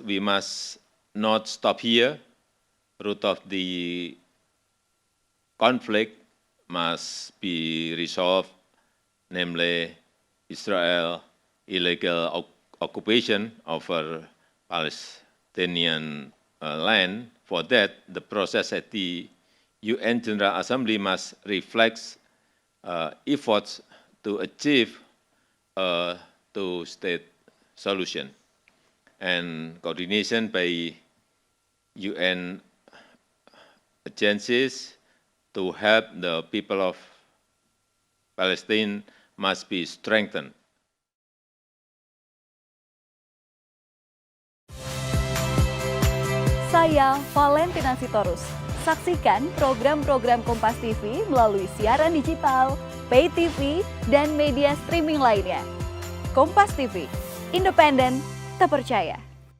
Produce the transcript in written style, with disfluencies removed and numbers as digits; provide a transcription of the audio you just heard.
we must not stop here. Root of the conflict must be resolved, namely Israel illegal occupation of our Palestinian land. For that, the process at the UN General Assembly must reflect efforts to achieve a two-state solution, and coordination by UN agencies to help the people of Palestine must be strengthened. Saya Valentina Sitorus. Saksikan program-program Kompas TV melalui siaran digital, pay TV, dan media streaming lainnya. Kompas TV, independen, terpercaya.